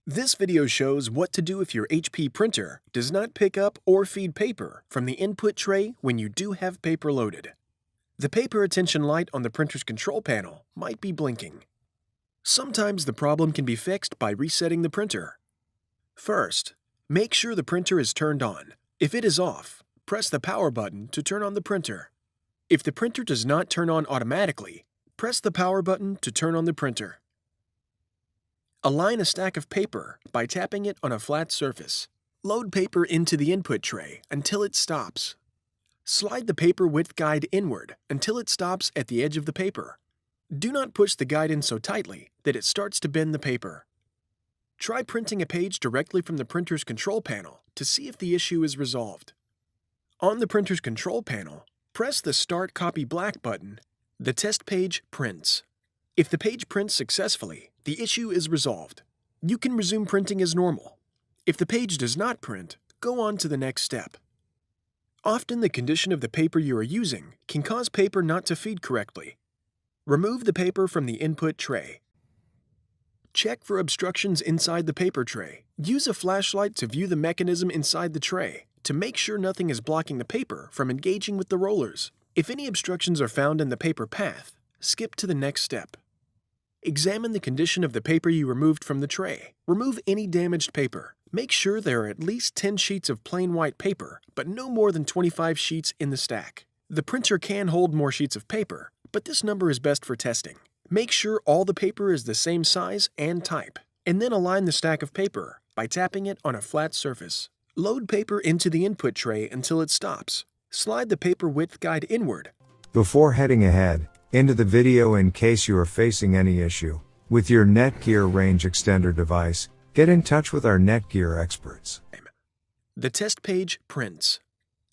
This video shows what to do if your HP printer does not pick up or feed paper from the input tray when you do have paper loaded. The paper attention light on the printer's control panel might be blinking. Sometimes the problem can be fixed by resetting the printer. First, make sure the printer is turned on. If it is off, press the power button to turn on the printer. If the printer does not turn on automatically, press the power button to turn on the printer. Align a stack of paper by tapping it on a flat surface. Load paper into the input tray until it stops. Slide the paper width guide inward until it stops at the edge of the paper. Do not push the guide in so tightly that it starts to bend the paper. Try printing a page directly from the printer's control panel to see if the issue is resolved. On the printer's control panel, press the Start Copy Black button. The test page prints. If the page prints successfully, the issue is resolved. You can resume printing as normal. If the page does not print, go on to the next step. Often the condition of the paper you are using can cause paper not to feed correctly. Remove the paper from the input tray. Check for obstructions inside the paper tray. Use a flashlight to view the mechanism inside the tray to make sure nothing is blocking the paper from engaging with the rollers. If any obstructions are found in the paper path, skip to the next step. Examine the condition of the paper you removed from the tray. Remove any damaged paper. Make sure there are at least 10 sheets of plain white paper, but no more than 25 sheets in the stack. The printer can hold more sheets of paper, but this number is best for testing. Make sure all the paper is the same size and type, and then align the stack of paper by tapping it on a flat surface. Load paper into the input tray until it stops. Slide the paper width guide inward. Before heading ahead into the video, in case you are facing any issue with your Netgear range extender device, get in touch with our Netgear experts. The test page prints.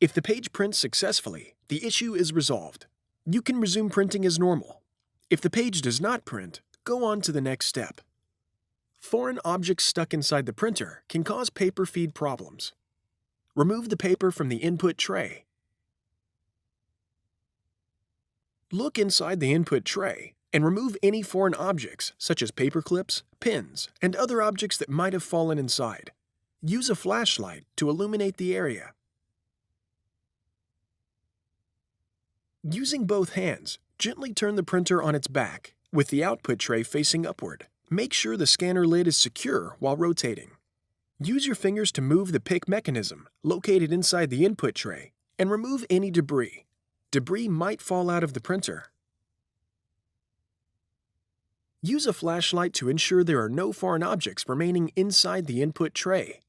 If the page prints successfully, the issue is resolved. You can resume printing as normal. If the page does not print, go on to the next step. Foreign objects stuck inside the printer can cause paper feed problems. Remove the paper from the input tray. Look inside the input tray and remove any foreign objects such as paper clips, pins, and other objects that might have fallen inside. Use a flashlight to illuminate the area. Using both hands, gently turn the printer on its back with the output tray facing upward. Make sure the scanner lid is secure while rotating. Use your fingers to move the pick mechanism located inside the input tray and remove any debris. Debris might fall out of the printer. Use a flashlight to ensure there are no foreign objects remaining inside the input tray.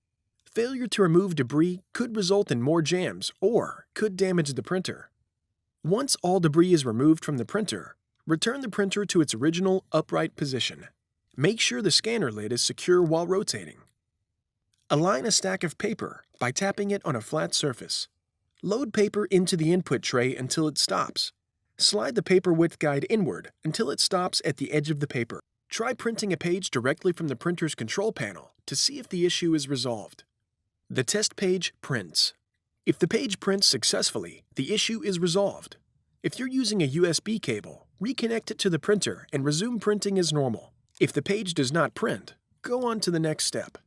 Failure to remove debris could result in more jams or could damage the printer. Once all debris is removed from the printer, return the printer to its original upright position. Make sure the scanner lid is secure while rotating. Align a stack of paper by tapping it on a flat surface. Load paper into the input tray until it stops. Slide the paper width guide inward until it stops at the edge of the paper. Try printing a page directly from the printer's control panel to see if the issue is resolved. The test page prints. If the page prints successfully, the issue is resolved. If you're using a USB cable, reconnect it to the printer and resume printing as normal. If the page does not print, go on to the next step.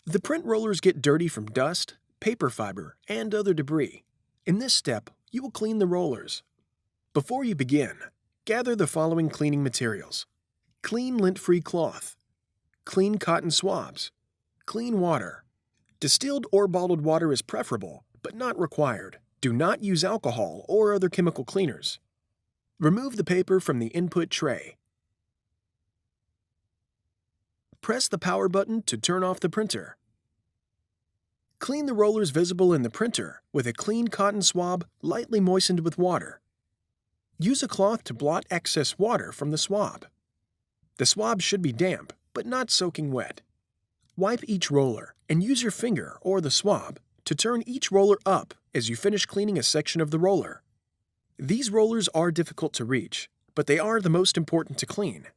The print rollers get dirty from dust, paper fiber, and other debris. In this step, you will clean the rollers. Before you begin, gather the following cleaning materials: clean lint-free cloth, clean cotton swabs, clean water. Distilled or bottled water is preferable, but not required. Do not use alcohol or other chemical cleaners. Remove the paper from the input tray. Press the power button to turn off the printer. Clean the rollers visible in the printer with a clean cotton swab lightly moistened with water. Use a cloth to blot excess water from the swab. The swab should be damp, but not soaking wet. Wipe each roller and use your finger or the swab to turn each roller up as you finish cleaning a section of the roller. These rollers are difficult to reach, but they are the most important to clean.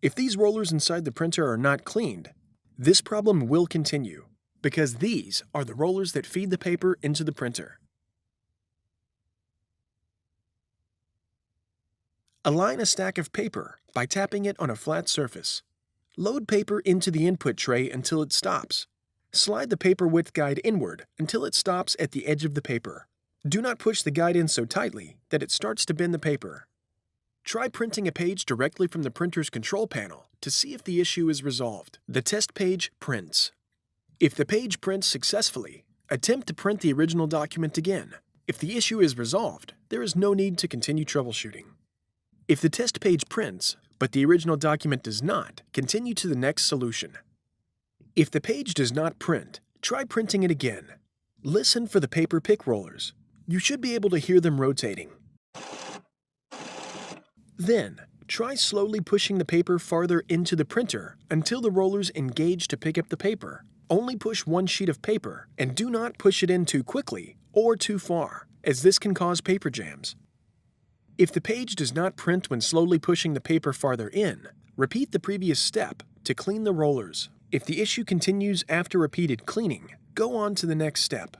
If these rollers inside the printer are not cleaned, this problem will continue, because these are the rollers that feed the paper into the printer. Align a stack of paper by tapping it on a flat surface. Load paper into the input tray until it stops. Slide the paper width guide inward until it stops at the edge of the paper. Do not push the guide in so tightly that it starts to bend the paper. Try printing a page directly from the printer's control panel to see if the issue is resolved. The test page prints. If the page prints successfully, attempt to print the original document again. If the issue is resolved, there is no need to continue troubleshooting. If the test page prints, but the original document does not, continue to the next solution. If the page does not print, try printing it again. Listen for the paper pick rollers. You should be able to hear them rotating. Then, try slowly pushing the paper farther into the printer until the rollers engage to pick up the paper. Only push one sheet of paper and do not push it in too quickly or too far, as this can cause paper jams. If the page does not print when slowly pushing the paper farther in, repeat the previous step to clean the rollers. If the issue continues after repeated cleaning, go on to the next step.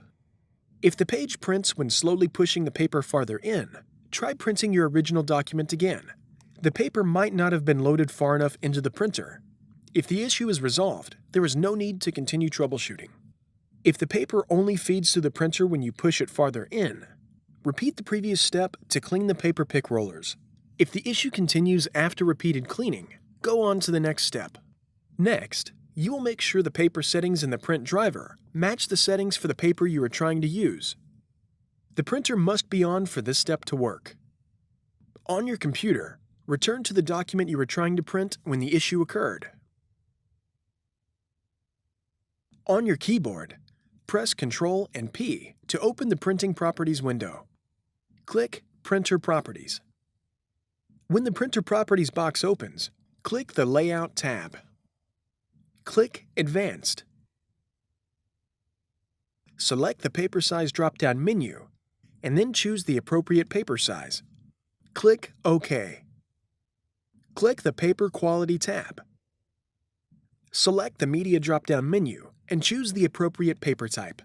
If the page prints when slowly pushing the paper farther in, try printing your original document again. The paper might not have been loaded far enough into the printer. If the issue is resolved, there is no need to continue troubleshooting. If the paper only feeds to the printer when you push it farther in, repeat the previous step to clean the paper pick rollers. If the issue continues after repeated cleaning, go on to the next step. Next, you will make sure the paper settings in the print driver match the settings for the paper you are trying to use. The printer must be on for this step to work. On your computer, return to the document you were trying to print when the issue occurred. On your keyboard, press Ctrl and P to open the Printing Properties window. Click Printer Properties. When the Printer Properties box opens, click the Layout tab. Click Advanced. Select the Paper Size drop-down menu, and then choose the appropriate paper size. Click OK. Click the Paper Quality tab. Select the Media drop-down menu and choose the appropriate paper type.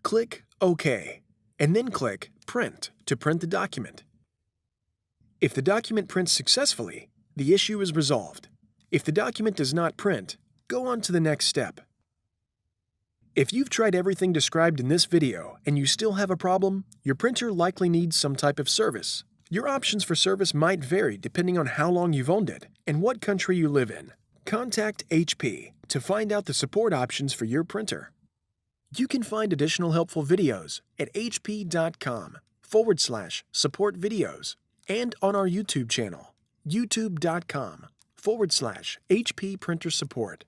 Click OK, and then click Print to print the document. If the document prints successfully, the issue is resolved. If the document does not print, go on to the next step. If you've tried everything described in this video and you still have a problem, your printer likely needs some type of service. Your options for service might vary depending on how long you've owned it and what country you live in. Contact HP to find out the support options for your printer. You can find additional helpful videos at hp.com/support videos and on our YouTube channel, youtube.com/HP printer support.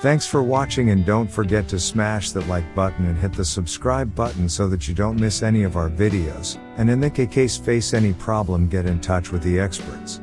Thanks for watching, and don't forget to smash that like button and hit the subscribe button so that you don't miss any of our videos, and in the case face any problem, get in touch with the experts.